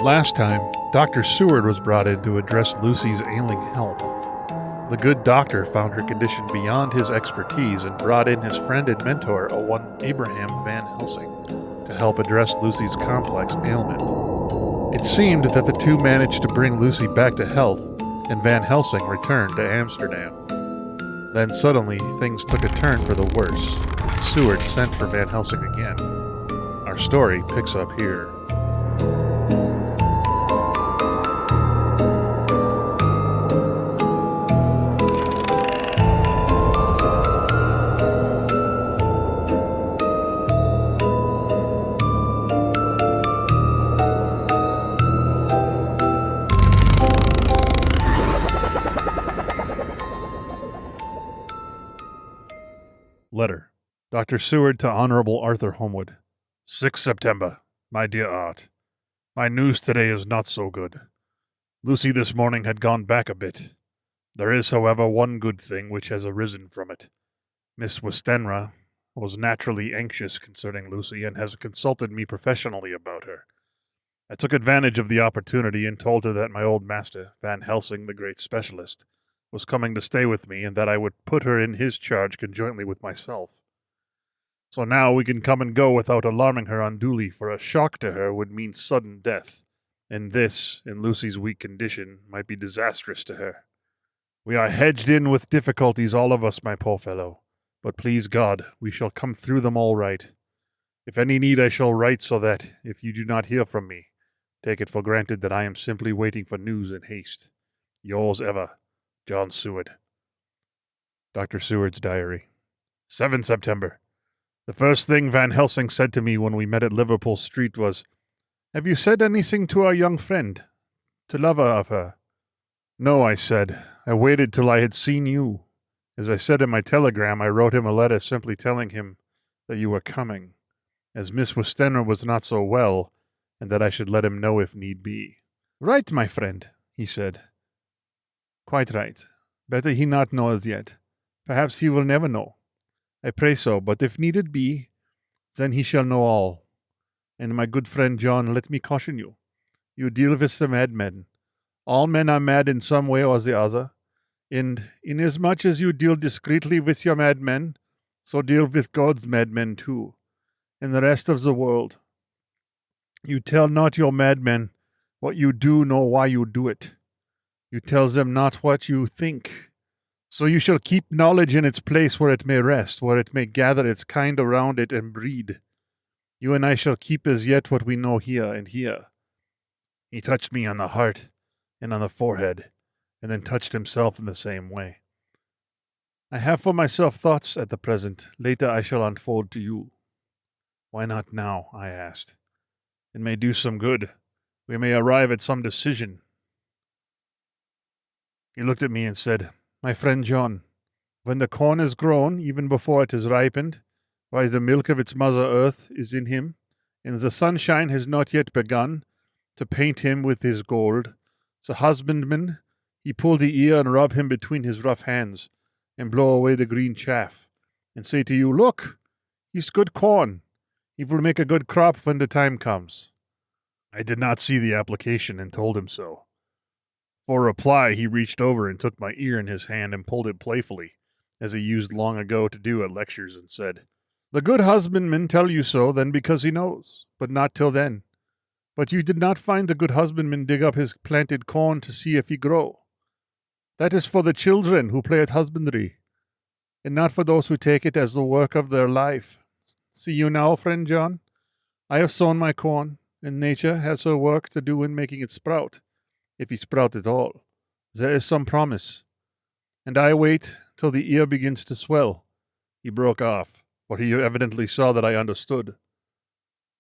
Last time, Dr. Seward was brought in to address Lucy's ailing health. The good doctor found her condition beyond his expertise and brought in his friend and mentor, one Abraham Van Helsing, to help address Lucy's complex ailment. It seemed that the two managed to bring Lucy back to health, and Van Helsing returned to Amsterdam. Then suddenly, things took a turn for the worse. Seward sent for Van Helsing again. Our story picks up here. Letter. Dr. Seward to Honorable Arthur Homewood. 6 September. My dear Art, my news today is not so good. Lucy this morning had gone back a bit. There is, however, one good thing which has arisen from it. Miss Westenra was naturally anxious concerning Lucy and has consulted me professionally about her. I took advantage of the opportunity and told her that my old master, Van Helsing, the great specialist, was coming to stay with me, and that I would put her in his charge conjointly with myself. So now we can come and go without alarming her unduly, for a shock to her would mean sudden death, and this, in Lucy's weak condition, might be disastrous to her. We are hedged in with difficulties, all of us, my poor fellow, but please God, we shall come through them all right. If any need, I shall write, so that, if you do not hear from me, take it for granted that I am simply waiting for news in haste. Yours ever, John Seward. Dr. Seward's Diary. 7 September. The first thing Van Helsing said to me when we met at Liverpool Street was, "Have you said anything to our young friend, to lover of her?" "No," I said. "I waited till I had seen you. As I said in my telegram, I wrote him a letter simply telling him that you were coming, as Miss Westenra was not so well, and that I should let him know if need be." "Right, my friend," he said. "Quite right. Better he not know as yet. Perhaps he will never know. I pray so, but if needed be, then he shall know all. And my good friend John, let me caution you. You deal with the madmen. All men are mad in some way or the other, and inasmuch as you deal discreetly with your madmen, so deal with God's madmen too, and the rest of the world. You tell not your madmen what you do nor why you do it. You tell them not what you think. So you shall keep knowledge in its place where it may rest, where it may gather its kind around it and breed. You and I shall keep as yet what we know here and here." He touched me on the heart and on the forehead, and then touched himself in the same way. "I have for myself thoughts at the present. Later I shall unfold to you." "Why not now?" I asked. "It may do some good. We may arrive at some decision." He looked at me and said, "My friend John, when the corn is grown, even before it is ripened, while the milk of its mother earth is in him, and the sunshine has not yet begun to paint him with his gold, the husbandman, he pull the ear and rub him between his rough hands, and blow away the green chaff, and say to you, 'Look, he's good corn. He will make a good crop when the time comes.'" I did not see the application and told him so. For reply, he reached over and took my ear in his hand and pulled it playfully, as he used long ago to do at lectures, and said, "The good husbandman tell you so then because he knows, but not till then. But you did not find the good husbandman dig up his planted corn to see if he grow. That is for the children who play at husbandry, and not for those who take it as the work of their life. See you now, friend John? I have sown my corn, and nature has her work to do in making it sprout. If he sprout at all, there is some promise. And I wait till the ear begins to swell." He broke off, for he evidently saw that I understood.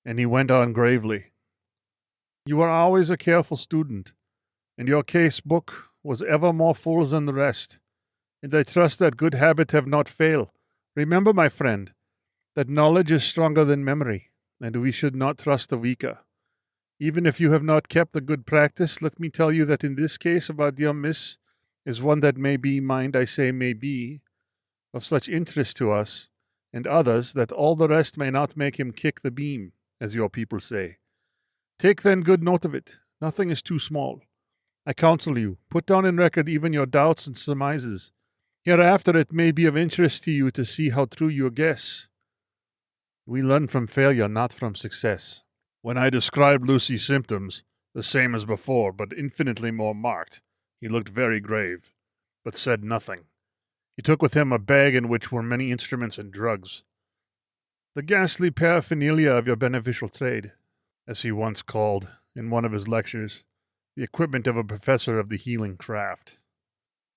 And he went on gravely, "You are always a careful student, and your case book was ever more full than the rest, and I trust that good habit have not failed. Remember, my friend, that knowledge is stronger than memory, and we should not trust the weaker. Even if you have not kept the good practice, let me tell you that in this case of our dear Miss is one that may be, mind I say may be, of such interest to us and others that all the rest may not make him kick the beam, as your people say. Take then good note of it, Nothing is too small. I counsel you, put down in record even your doubts and surmises. Hereafter it may be of interest to you to see how true your guess. We learn from failure, not from success. When I described Lucy's symptoms, the same as before, but infinitely more marked, he looked very grave, but said nothing. He took with him a bag in which were many instruments and drugs. The ghastly paraphernalia of your beneficial trade, as he once called, in one of his lectures, the equipment of a professor of the healing craft.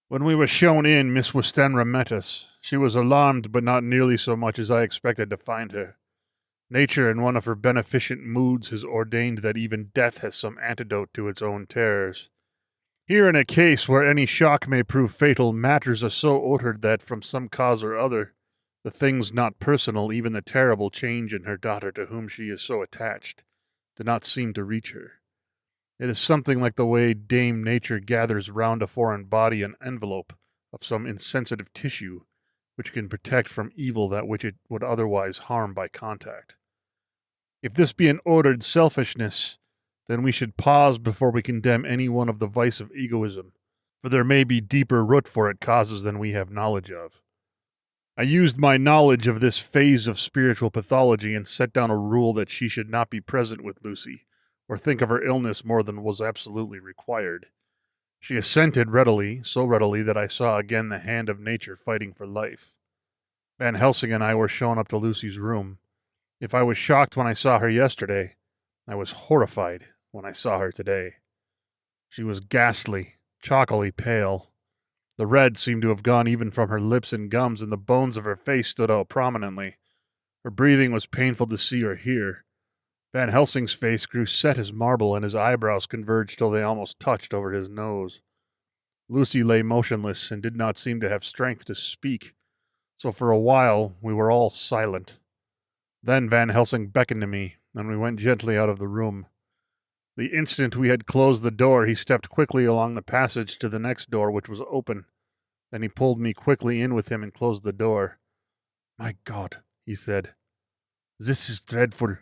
When we were shown in, Miss Westenra met us. She was alarmed, but not nearly so much as I expected to find her. Nature, in one of her beneficent moods, has ordained that even death has some antidote to its own terrors. Here, in a case where any shock may prove fatal, matters are so ordered that, from some cause or other, the things not personal, even the terrible change in her daughter to whom she is so attached, do not seem to reach her. It is something like the way Dame Nature gathers round a foreign body an envelope of some insensitive tissue which can protect from evil that which it would otherwise harm by contact. If this be an ordered selfishness, then we should pause before we condemn any one of the vice of egoism, for there may be deeper root for it causes than we have knowledge of. I used my knowledge of this phase of spiritual pathology and set down a rule that she should not be present with Lucy, or think of her illness more than was absolutely required. She assented readily, so readily that I saw again the hand of nature fighting for life. Van Helsing and I were shown up to Lucy's room. If I was shocked when I saw her yesterday, I was horrified when I saw her today. She was ghastly, chalkily pale. The red seemed to have gone even from her lips and gums, and the bones of her face stood out prominently. Her breathing was painful to see or hear. Van Helsing's face grew set as marble, and his eyebrows converged till they almost touched over his nose. Lucy lay motionless and did not seem to have strength to speak, so for a while we were all silent. Then Van Helsing beckoned to me, and we went gently out of the room. The instant we had closed the door, he stepped quickly along the passage to the next door, which was open. Then he pulled me quickly in with him and closed the door. "My God," he said, "this is dreadful.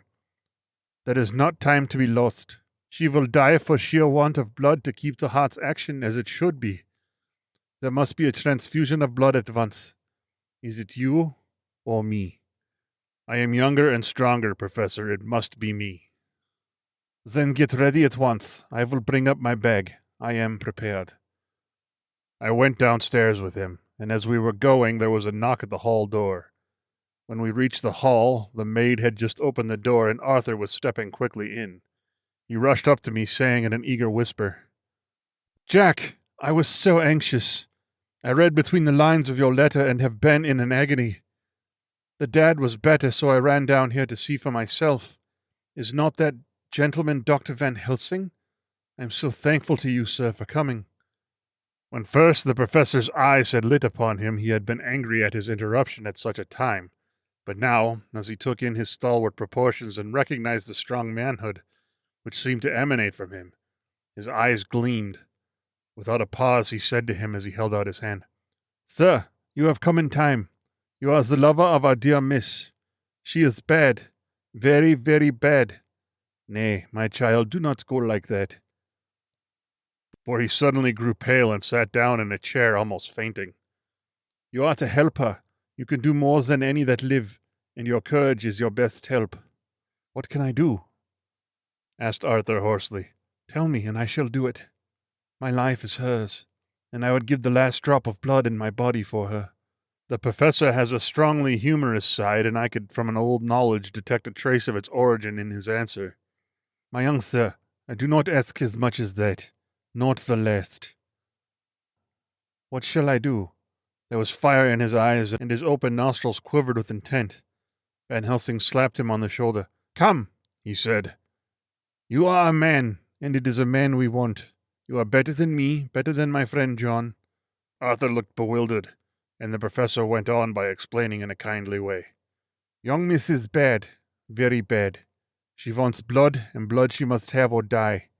There is not time to be lost. She will die for sheer want of blood to keep the heart's action as it should be. There must be a transfusion of blood at once. Is it you or me? I am younger and stronger, Professor. It must be me." "Then get ready at once. I will bring up my bag. I am prepared." I went downstairs with him, and as we were going, there was a knock at the hall door. When we reached the hall, the maid had just opened the door, and Arthur was stepping quickly in. He rushed up to me, saying in an eager whisper, "Jack, I was so anxious. I read between the lines of your letter and have been in an agony. The dad was better, so I ran down here to see for myself. Is not that gentleman Dr. Van Helsing? I am so thankful to you, sir, for coming." When first the professor's eyes had lit upon him, he had been angry at his interruption at such a time. But now, as he took in his stalwart proportions and recognized the strong manhood which seemed to emanate from him, his eyes gleamed. Without a pause, he said to him as he held out his hand, "Sir, you have come in time. You are the lover of our dear miss. She is bad, very, very bad. Nay, my child, do not go like that." For he suddenly grew pale and sat down in a chair, almost fainting. "You are to help her. You can do more than any that live, and your courage is your best help." "What can I do?" asked Arthur hoarsely. "Tell me, and I shall do it. My life is hers, and I would give the last drop of blood in my body for her." The professor has a strongly humorous side, and I could, from an old knowledge, detect a trace of its origin in his answer. "My young sir, I do not ask as much as that, not the least." "What shall I do?" There was fire in his eyes, and his open nostrils quivered with intent. Van Helsing slapped him on the shoulder. "Come," he said. "You are a man, and it is a man we want. You are better than me, better than my friend John." Arthur looked bewildered, and the professor went on by explaining in a kindly way. "Young miss is bad, very bad. She wants blood, and blood she must have or die.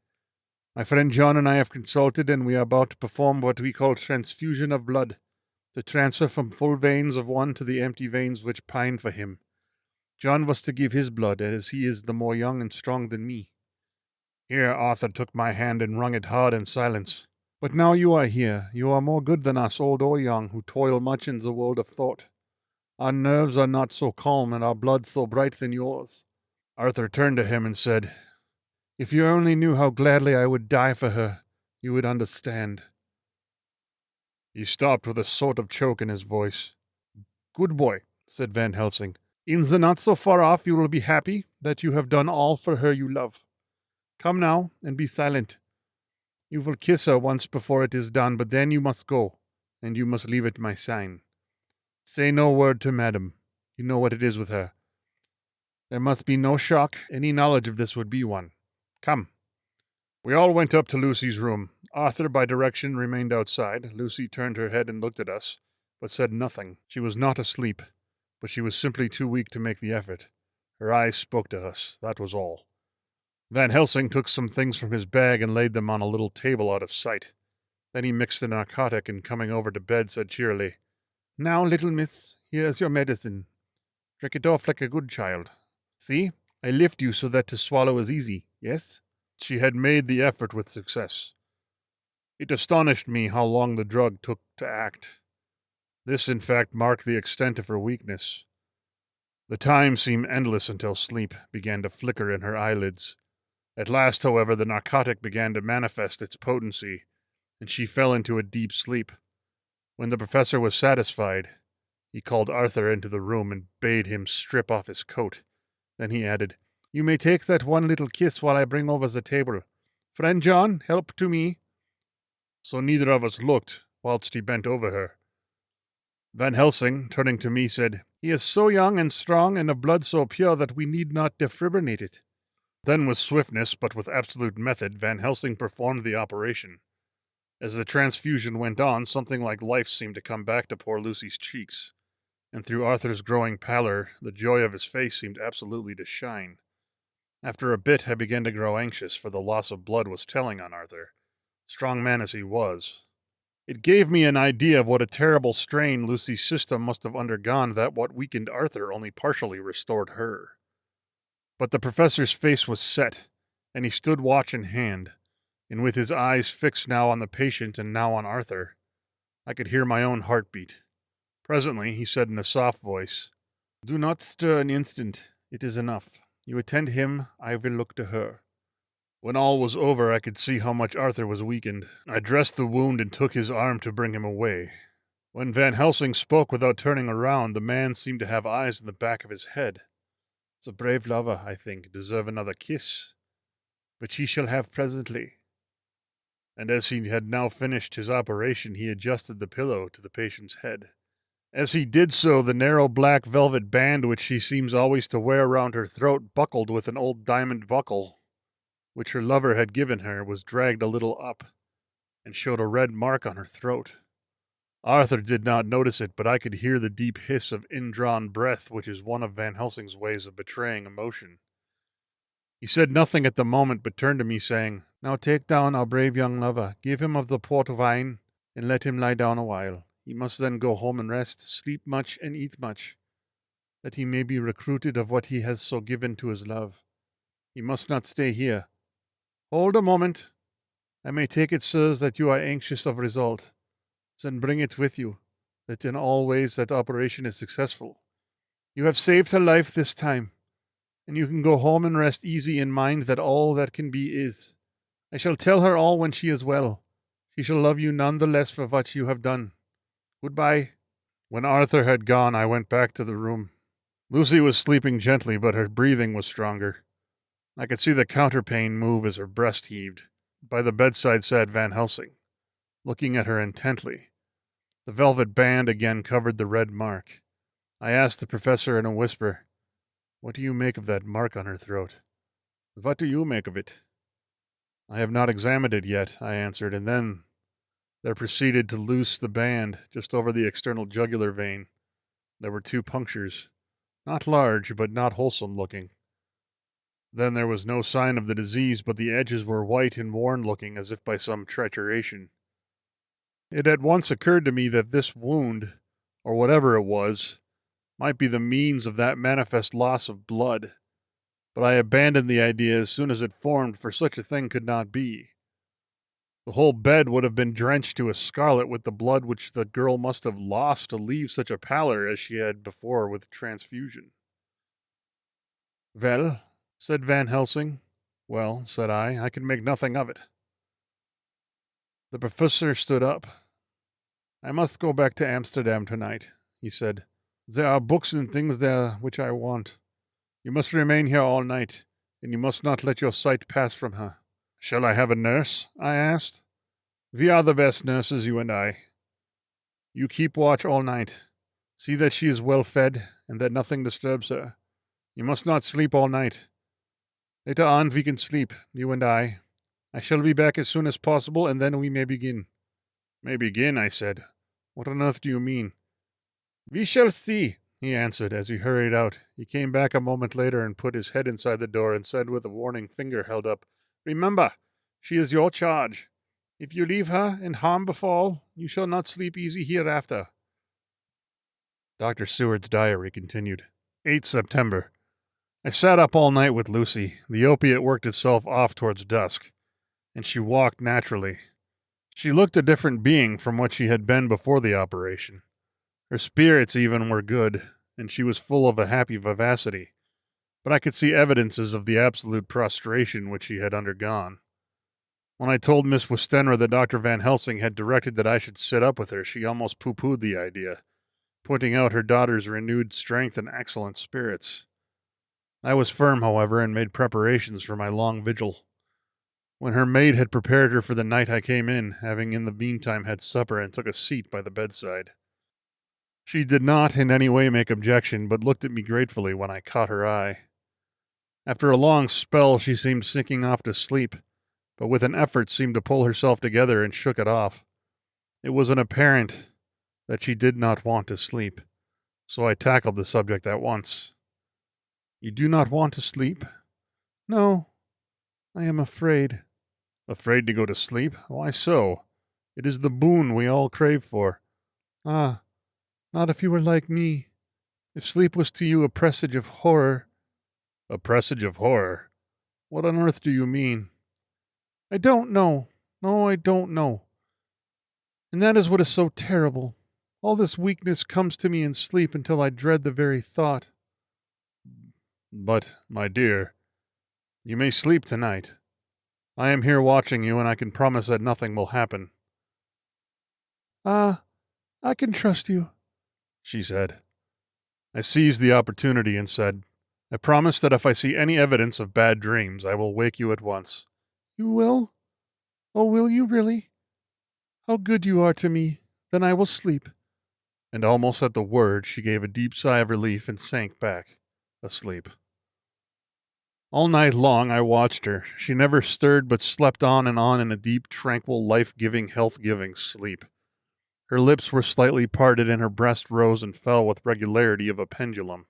My friend John and I have consulted, and we are about to perform what we call transfusion of blood, to transfer from full veins of one to the empty veins which pine for him. John was to give his blood, as he is the more young and strong than me." Here Arthur took my hand and wrung it hard in silence. But now you are here, you are more good than us, old or young, who toil much in the world of thought. Our nerves are not so calm, and our blood so bright than yours. Arthur turned to him and said, If you only knew how gladly I would die for her, you would understand. He stopped with a sort of choke in his voice. Good boy, said Van Helsing. In the not so far off you will be happy that you have done all for her you love. Come now, and be silent. You will kiss her once before it is done, but then you must go, and you must leave it my sign. Say no word to madam. You know what it is with her. There must be no shock. Any knowledge of this would be one. Come. We all went up to Lucy's room. Arthur, by direction, remained outside. Lucy turned her head and looked at us, but said nothing. She was not asleep, but she was simply too weak to make the effort. Her eyes spoke to us, that was all. Van Helsing took some things from his bag and laid them on a little table out of sight. Then he mixed the narcotic and, coming over to bed, said cheerily, Now, little miss, here's your medicine. Drink it off like a good child. See, I lift you so that to swallow is easy, yes? She had made the effort with success. It astonished me how long the drug took to act. This, in fact, marked the extent of her weakness. The time seemed endless until sleep began to flicker in her eyelids. At last, however, the narcotic began to manifest its potency, and she fell into a deep sleep. When the professor was satisfied, he called Arthur into the room and bade him strip off his coat. Then he added, You may take that one little kiss while I bring over the table. Friend John, help to me. So neither of us looked, whilst he bent over her. Van Helsing, turning to me, said, He is so young and strong and of blood so pure that we need not defibrinate it. Then with swiftness, but with absolute method, Van Helsing performed the operation. As the transfusion went on, something like life seemed to come back to poor Lucy's cheeks, and through Arthur's growing pallor, the joy of his face seemed absolutely to shine. After a bit, I began to grow anxious, for the loss of blood was telling on Arthur, strong man as he was. It gave me an idea of what a terrible strain Lucy's system must have undergone, that what weakened Arthur only partially restored her. But the professor's face was set, and he stood watch in hand, and with his eyes fixed now on the patient and now on Arthur, I could hear my own heartbeat. Presently he said in a soft voice, Do not stir an instant. It is enough. You attend him, I will look to her. When all was over, I could see how much Arthur was weakened. I dressed the wound and took his arm to bring him away. When Van Helsing spoke without turning around, the man seemed to have eyes in the back of his head. The brave lover, I think, deserve another kiss, but he shall have presently. And as he had now finished his operation, he adjusted the pillow to the patient's head. As he did so, the narrow black velvet band which she seems always to wear round her throat buckled with an old diamond buckle, which her lover had given her, was dragged a little up, and showed a red mark on her throat. Arthur did not notice it, but I could hear the deep hiss of indrawn breath, which is one of Van Helsing's ways of betraying emotion. He said nothing at the moment, but turned to me, saying, Now take down our brave young lover, give him of the port wine, and let him lie down a while. He must then go home and rest, sleep much, and eat much, that he may be recruited of what he has so given to his love. He must not stay here. Hold a moment. I may take it, sirs, that you are anxious of result. Then bring it with you, that in all ways that operation is successful. You have saved her life this time, and you can go home and rest easy in mind that all that can be is. I shall tell her all when she is well. She shall love you none the less for what you have done. Goodbye. When Arthur had gone, I went back to the room. Lucy was sleeping gently, but her breathing was stronger. I could see the counterpane move as her breast heaved. By the bedside sat Van Helsing, looking at her intently. The velvet band again covered the red mark. I asked the professor in a whisper, What do you make of that mark on her throat? What do you make of it? I have not examined it yet, I answered, and then there proceeded to loose the band just over the external jugular vein. There were 2 punctures, not large, but not wholesome looking. Then there was no sign of the disease, but the edges were white and worn-looking, as if by some trituration. It at once occurred to me that this wound, or whatever it was, might be the means of that manifest loss of blood. but I abandoned the idea as soon as it formed, for such a thing could not be. The whole bed would have been drenched to a scarlet with the blood which the girl must have lost to leave such a pallor as she had before with transfusion. "Well," said Van Helsing. "Well," said I can make nothing of it." The professor stood up. "I must go back to Amsterdam tonight," he said. "There are books and things there which I want. You must remain here all night, and you must not let your sight pass from her." "Shall I have a nurse?" I asked. "We are the best nurses, you and I. You keep watch all night. See that she is well fed, and that nothing disturbs her. You must not sleep all night. Later on we can sleep, you and I. I shall be back as soon as possible, and then we may begin." "May begin," I said. "What on earth do you mean?" "We shall see," he answered as he hurried out. He came back a moment later and put his head inside the door and said with a warning finger held up, "Remember, she is your charge. If you leave her and harm befall, you shall not sleep easy hereafter." Dr. Seward's diary continued. 8 September. I sat up all night with Lucy. The opiate worked itself off towards dusk, and she walked naturally. She looked a different being from what she had been before the operation. Her spirits even were good, and she was full of a happy vivacity, but I could see evidences of the absolute prostration which she had undergone. When I told Miss Westenra that Dr. Van Helsing had directed that I should sit up with her, she almost pooh-poohed the idea, pointing out her daughter's renewed strength and excellent spirits. I was firm, however, and made preparations for my long vigil. When her maid had prepared her for the night, I came in, having in the meantime had supper, and took a seat by the bedside. She did not in any way make objection, but looked at me gratefully when I caught her eye. After a long spell, she seemed sinking off to sleep, but with an effort seemed to pull herself together and shook it off. It was an apparent that she did not want to sleep, so I tackled the subject at once. "You do not want to sleep?" "No, I am afraid." "Afraid to go to sleep? Why so? It is the boon we all crave for." "Ah, not if you were like me. If sleep was to you a presage of horror—" "A presage of horror? What on earth do you mean?" "I don't know. No, I don't know. And that is what is so terrible. All this weakness comes to me in sleep until I dread the very thought." "But, my dear, you may sleep tonight. I am here watching you, and I can promise that nothing will happen." "Ah, I can trust you," she said. I seized the opportunity and said, "I promise that if I see any evidence of bad dreams, I will wake you at once." "You will? Oh, will you really? How good you are to me. Then I will sleep." And almost at the word, she gave a deep sigh of relief and sank back, asleep. All night long I watched her. She never stirred but slept on in a deep, tranquil, life-giving, health-giving sleep. Her lips were slightly parted and her breast rose and fell with regularity of a pendulum.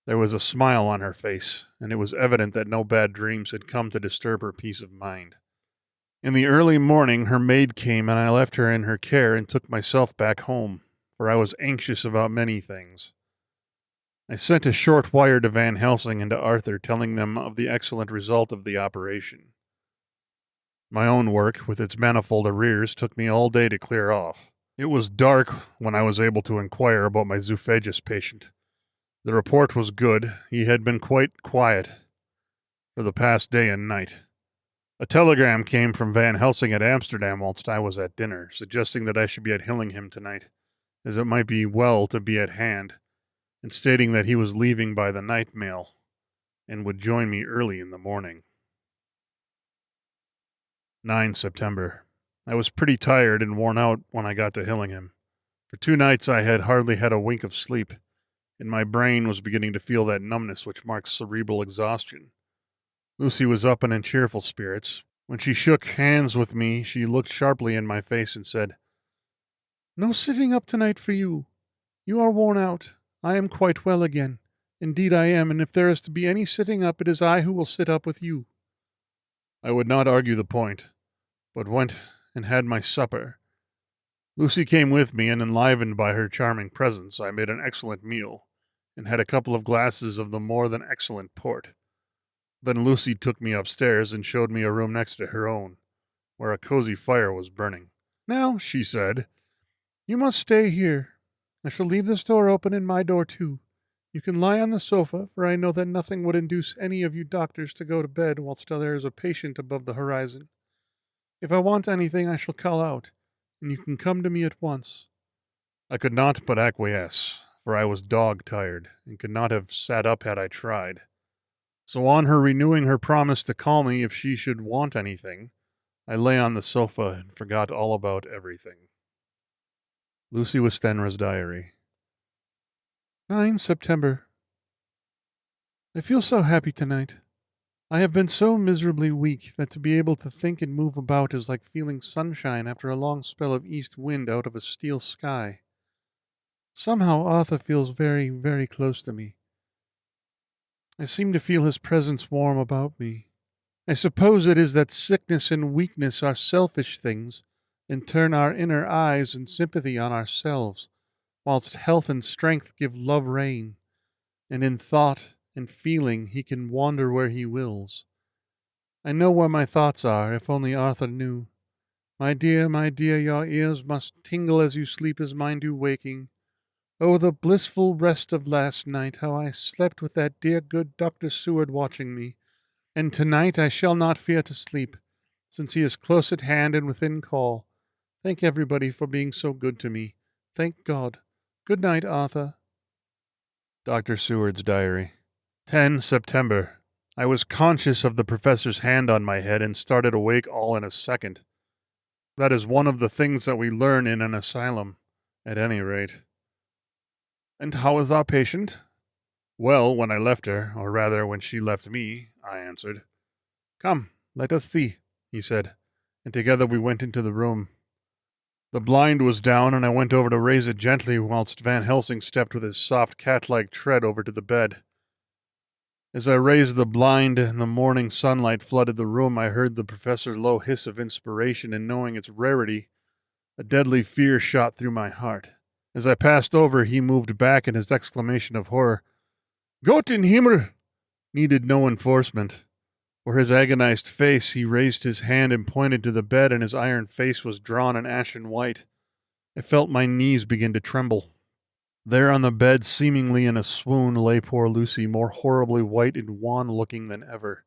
There was a smile on her face, and it was evident that no bad dreams had come to disturb her peace of mind. In the early morning her maid came and I left her in her care and took myself back home, for I was anxious about many things. I sent a short wire to Van Helsing and to Arthur telling them of the excellent result of the operation. My own work, with its manifold arrears, took me all day to clear off. It was dark when I was able to inquire about my zoophagous patient. The report was good. He had been quite quiet for the past day and night. A telegram came from Van Helsing at Amsterdam whilst I was at dinner, suggesting that I should be at Hillingham tonight, as it might be well to be at hand, and stating that he was leaving by the night mail, and would join me early in the morning. 9 September. I was pretty tired and worn out when I got to Hillingham. For 2 nights I had hardly had a wink of sleep, and my brain was beginning to feel that numbness which marks cerebral exhaustion. Lucy was up and in cheerful spirits. When she shook hands with me, she looked sharply in my face and said, "No sitting up tonight for you. You are worn out. I am quite well again. Indeed I am, and if there is to be any sitting up, it is I who will sit up with you." I would not argue the point, but went and had my supper. Lucy came with me, and enlivened by her charming presence, I made an excellent meal, and had a couple of glasses of the more than excellent port. Then Lucy took me upstairs and showed me a room next to her own, where a cozy fire was burning. "Now," she said, "you must stay here. I shall leave this door open and my door too. You can lie on the sofa, for I know that nothing would induce any of you doctors to go to bed whilst there is a patient above the horizon. If I want anything, I shall call out, and you can come to me at once." I could not but acquiesce, for I was dog-tired, and could not have sat up had I tried. So on her renewing her promise to call me if she should want anything, I lay on the sofa and forgot all about everything. Lucy Westenra's diary. 9 September. I feel so happy tonight. I have been so miserably weak that to be able to think and move about is like feeling sunshine after a long spell of east wind out of a steel sky. Somehow Arthur feels very, very close to me. I seem to feel his presence warm about me. I suppose it is that sickness and weakness are selfish things, and turn our inner eyes and sympathy on ourselves, whilst health and strength give love rein, and in thought and feeling he can wander where he wills. I know where my thoughts are, if only Arthur knew. My dear, your ears must tingle as you sleep as mine do waking. Oh, the blissful rest of last night, how I slept with that dear good Dr. Seward watching me. And tonight I shall not fear to sleep, since he is close at hand and within call. Thank everybody for being so good to me. Thank God. Good night, Arthur. Dr. Seward's diary. 10 September. I was conscious of the professor's hand on my head and started awake all in a second. That is one of the things that we learn in an asylum, at any rate. And how is our patient? Well, when I left her, or rather when she left me, I answered. Come, let us see, he said, and together we went into the room. The blind was down, and I went over to raise it gently whilst Van Helsing stepped with his soft cat-like tread over to the bed. As I raised the blind and the morning sunlight flooded the room, I heard the professor's low hiss of inspiration, and knowing its rarity, a deadly fear shot through my heart. As I passed over, he moved back, and his exclamation of horror, Gott in Himmel, needed no enforcement. For his agonized face, he raised his hand and pointed to the bed, and his iron face was drawn and ashen white. I felt my knees begin to tremble. There on the bed, seemingly in a swoon, lay poor Lucy, more horribly white and wan-looking than ever.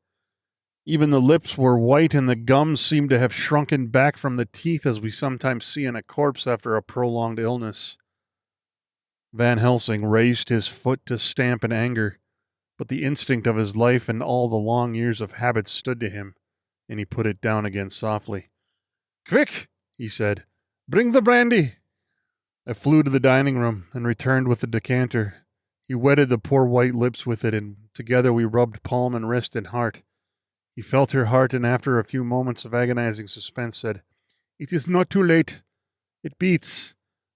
Even the lips were white, and the gums seemed to have shrunken back from the teeth, as we sometimes see in a corpse after a prolonged illness. Van Helsing raised his foot to stamp in anger, but the instinct of his life and all the long years of habit stood to him, and he put it down again softly. Quick, he said, bring the brandy. I flew to the dining room and returned with the decanter. He wetted the poor white lips with it, and together we rubbed palm and wrist and heart. He felt her heart, and after a few moments of agonizing suspense said, It is not too late. It beats,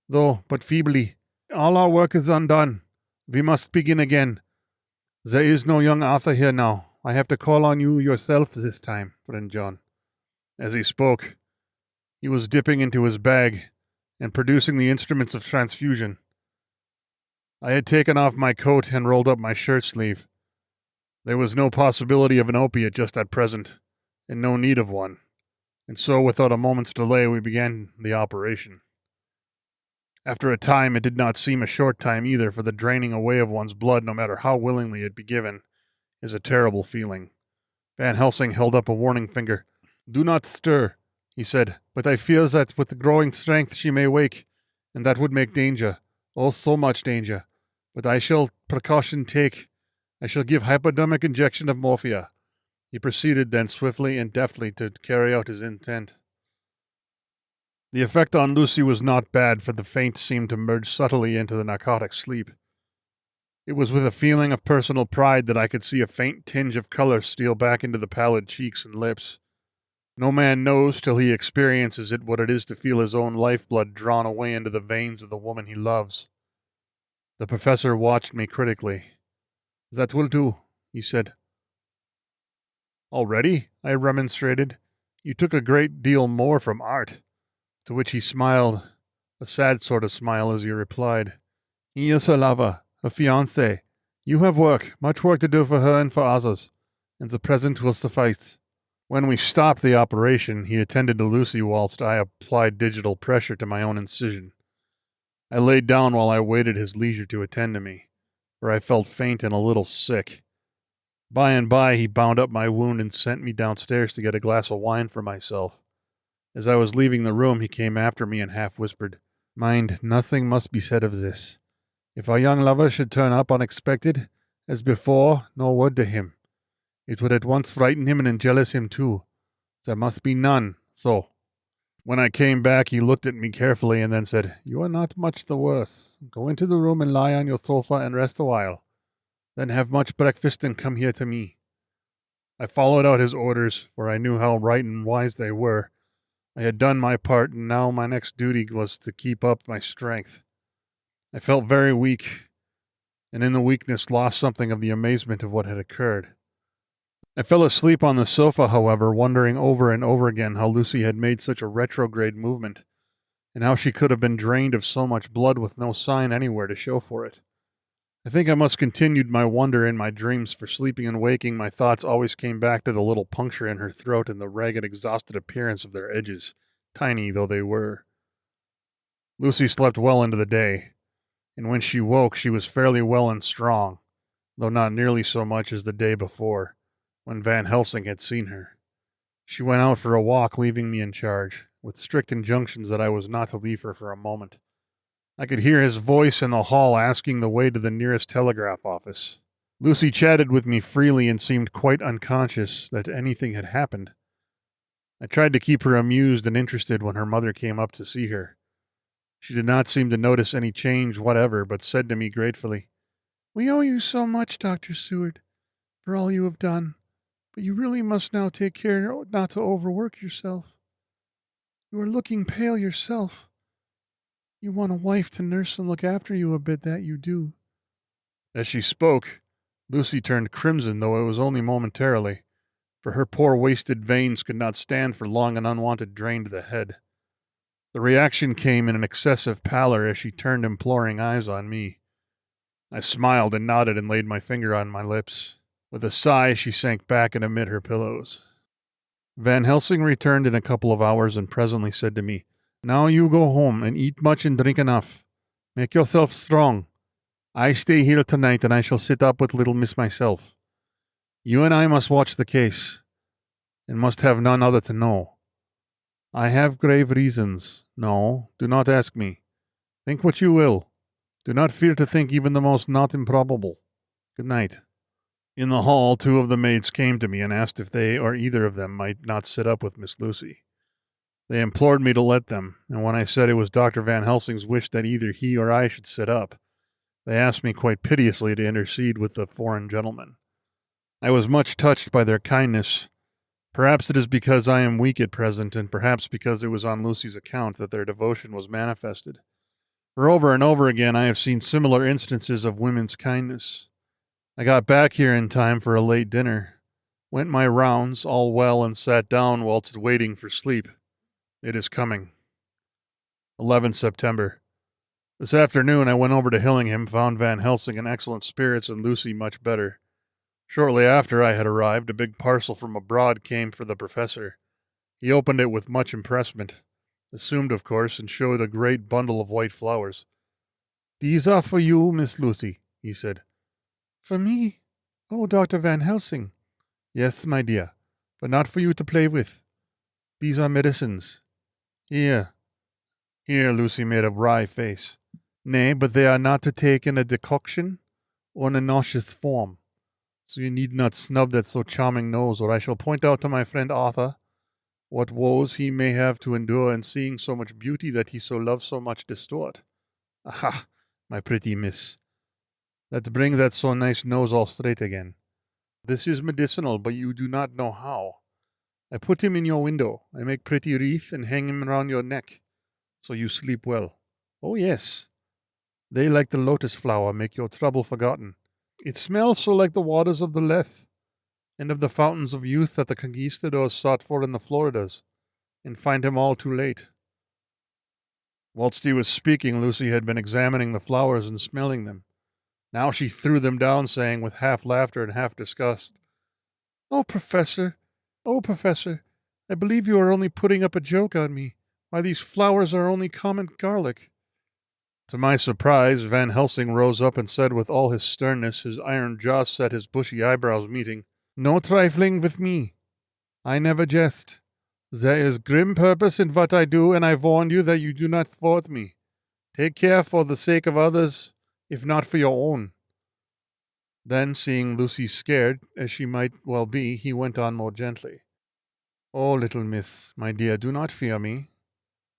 though but feebly. All our work is undone. We must begin again. There is no young Arthur here now. I have to call on you yourself this time, friend John. As he spoke, he was dipping into his bag and producing the instruments of transfusion. I had taken off my coat and rolled up my shirt sleeve. There was no possibility of an opiate just at present, and no need of one, and so without a moment's delay we began the operation. After a time, it did not seem a short time either, for the draining away of one's blood, no matter how willingly it be given, is a terrible feeling. Van Helsing held up a warning finger. Do not stir, he said, but I fear that with the growing strength she may wake, and that would make danger. Oh, so much danger. But I shall precaution take. I shall give hypodermic injection of morphia. He proceeded then swiftly and deftly to carry out his intent. The effect on Lucy was not bad, for the faint seemed to merge subtly into the narcotic sleep. It was with a feeling of personal pride that I could see a faint tinge of color steal back into the pallid cheeks and lips. No man knows till he experiences it what it is to feel his own lifeblood drawn away into the veins of the woman he loves. The professor watched me critically. That will do, he said. Already? I remonstrated. You took a great deal more from art. To which he smiled, a sad sort of smile, as he replied, He is her lover, her fiancé. You have work, much work to do for her and for others. and the present will suffice. When we stopped the operation, he attended to Lucy whilst I applied digital pressure to my own incision. I laid down while I waited his leisure to attend to me, for I felt faint and a little sick. By and by, he bound up my wound and sent me downstairs to get a glass of wine for myself. As I was leaving the room, he came after me and half whispered, "Mind, nothing must be said of this. If our young lover should turn up unexpected, as before, no word to him. It would at once frighten him and jealous him too. There must be none, so." When I came back, he looked at me carefully and then said, "You are not much the worse. Go into the room and lie on your sofa and rest a while. Then have much breakfast and come here to me." I followed out his orders, for I knew how right and wise they were. I had done my part, and now my next duty was to keep up my strength. I felt very weak, and in the weakness lost something of the amazement of what had occurred. I fell asleep on the sofa, however, wondering over and over again how Lucy had made such a retrograde movement, and how she could have been drained of so much blood with no sign anywhere to show for it. I think I must continued my wonder in my dreams, for sleeping and waking, my thoughts always came back to the little puncture in her throat and the ragged, exhausted appearance of their edges, tiny though they were. Lucy slept well into the day, and when she woke she was fairly well and strong, though not nearly so much as the day before, when Van Helsing had seen her. She went out for a walk, leaving me in charge, with strict injunctions that I was not to leave her for a moment. I could hear his voice in the hall asking the way to the nearest telegraph office. Lucy chatted with me freely and seemed quite unconscious that anything had happened. I tried to keep her amused and interested when her mother came up to see her. She did not seem to notice any change whatever, but said to me gratefully, "We owe you so much, Dr. Seward, for all you have done, but you really must now take care not to overwork yourself. You are looking pale yourself. You want a wife to nurse and look after you a bit, that you do." As she spoke, Lucy turned crimson, though it was only momentarily, for her poor wasted veins could not stand for long and unwanted drain to the head. The reaction came in an excessive pallor as she turned imploring eyes on me. I smiled and nodded and laid my finger on my lips. With a sigh, she sank back and amid her pillows. Van Helsing returned in a couple of hours and presently said to me, "Now you go home and eat much and drink enough. Make yourself strong. I stay here tonight and I shall sit up with little miss myself. You and I must watch the case, and must have none other to know. I have grave reasons. No, do not ask me. Think what you will. Do not fear to think even the most not improbable. Good night." In the hall, two of the maids came to me and asked if they or either of them might not sit up with Miss Lucy. They implored me to let them, and when I said it was Dr. Van Helsing's wish that either he or I should sit up, they asked me quite piteously to intercede with the foreign gentleman. I was much touched by their kindness. Perhaps it is because I am weak at present, and perhaps because it was on Lucy's account that their devotion was manifested. For over and over again I have seen similar instances of women's kindness. I got back here in time for a late dinner, went my rounds, all well, and sat down whilst waiting for sleep. It is coming. 11 September. This afternoon I went over to Hillingham, found Van Helsing in excellent spirits and Lucy much better. Shortly after I had arrived, a big parcel from abroad came for the professor. He opened it with much impressment, assumed, of course, and showed a great bundle of white flowers. "These are for you, Miss Lucy," he said. "For me? Oh, Dr. Van Helsing." "Yes, my dear, but not for you to play with. These are medicines. Here." Here Lucy made a wry face. "Nay, but they are not to take in a decoction or in a nauseous form. So you need not snub that so charming nose, or I shall point out to my friend Arthur what woes he may have to endure in seeing so much beauty that he so loves so much distort. Aha, my pretty miss. Let's bring that so nice nose all straight again. This is medicinal, but you do not know how. I put him in your window. I make pretty wreath and hang him round your neck, so you sleep well. Oh, yes. They, like the lotus flower, make your trouble forgotten. It smells so like the waters of the Lethe, and of the fountains of youth that the conquistadors sought for in the Floridas, and find him all too late." Whilst he was speaking, Lucy had been examining the flowers and smelling them. Now she threw them down, saying, with half laughter and half disgust, Oh, Professor. Oh, Professor. I believe you are only putting up a joke on me. Why, these flowers are only common garlic. To my surprise, Van Helsing rose up and said with all his sternness, his iron jaw set, his bushy eyebrows meeting, No trifling with me. I never jest. There is grim purpose in what I do, and I warn you that you do not thwart me. Take care for the sake of others, if not for your own. Then, seeing Lucy scared, as she might well be, he went on more gently. Oh, little miss, my dear, do not fear me.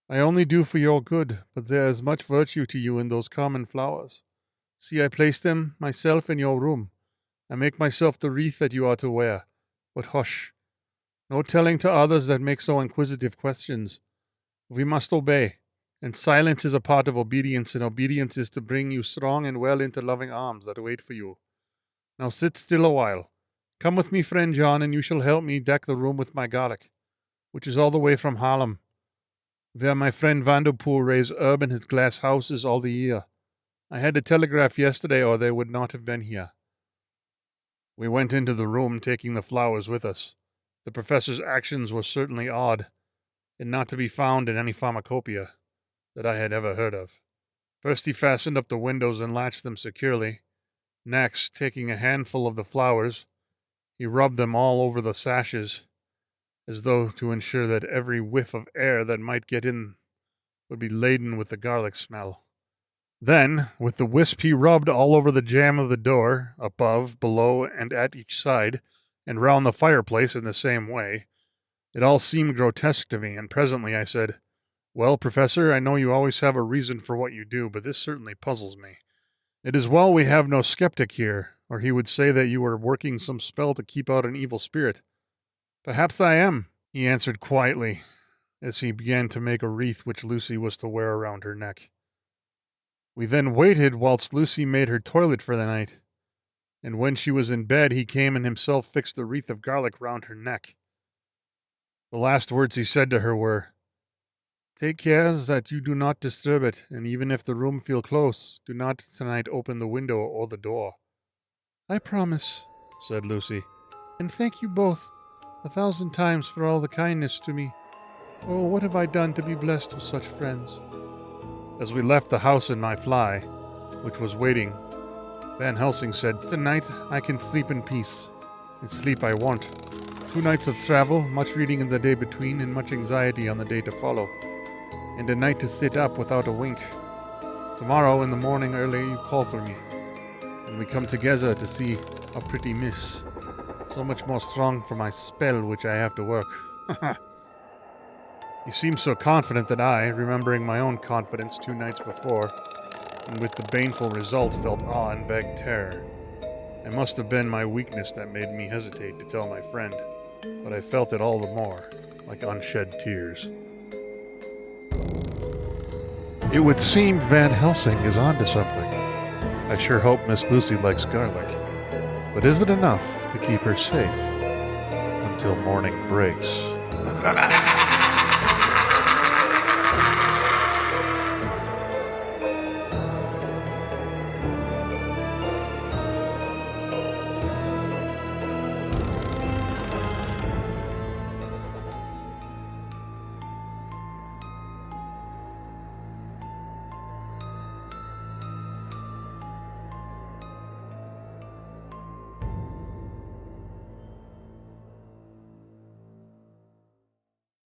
I only do for your good, but there is much virtue to you in those common flowers. See, I place them myself in your room. I make myself the wreath that you are to wear. But hush, no telling to others that make so inquisitive questions. We must obey, and silence is a part of obedience, and obedience is to bring you strong and well into loving arms that wait for you. Now sit still a while. Come with me, friend John, and you shall help me deck the room with my garlic, which is all the way from Harlem, where my friend Vanderpool raised herb in his glass houses all the year. I had to telegraph yesterday, or they would not have been here. We went into the room, taking the flowers with us. The professor's actions were certainly odd, and not to be found in any pharmacopoeia that I had ever heard of. First he fastened up the windows and latched them securely. Next, taking a handful of the flowers, he rubbed them all over the sashes, as though to ensure that every whiff of air that might get in would be laden with the garlic smell. Then, with the wisp he rubbed all over the jamb of the door, above, below, and at each side, and round the fireplace in the same way. It all seemed grotesque to me, and presently I said, Well, Professor, I know you always have a reason for what you do, but this certainly puzzles me. It is well we have no skeptic here, or he would say that you were working some spell to keep out an evil spirit. Perhaps I am, he answered quietly, as he began to make a wreath which Lucy was to wear around her neck. We then waited whilst Lucy made her toilet for the night, and when she was in bed he came and himself fixed the wreath of garlic round her neck. The last words he said to her were, Take care that you do not disturb it, and even if the room feel close, do not tonight open the window or the door. I promise, said Lucy. And thank you both 1,000 times for all the kindness to me. Oh, what have I done to be blessed with such friends? As we left the house in my fly, which was waiting, Van Helsing said, Tonight I can sleep in peace, and sleep I want. 2 nights of travel, much reading in the day between, and much anxiety on the day to follow, and a night to sit up without a wink. Tomorrow in the morning early you call for me, and we come together to see a pretty miss, so much more strong for my spell which I have to work. He seemed so confident that I, remembering my own confidence 2 nights before, and with the baneful result, felt awe and vague terror. It must have been my weakness that made me hesitate to tell my friend, but I felt it all the more, like unshed tears. It would seem Van Helsing is onto something. I sure hope Miss Lucy likes garlic. But is it enough to keep her safe until morning breaks?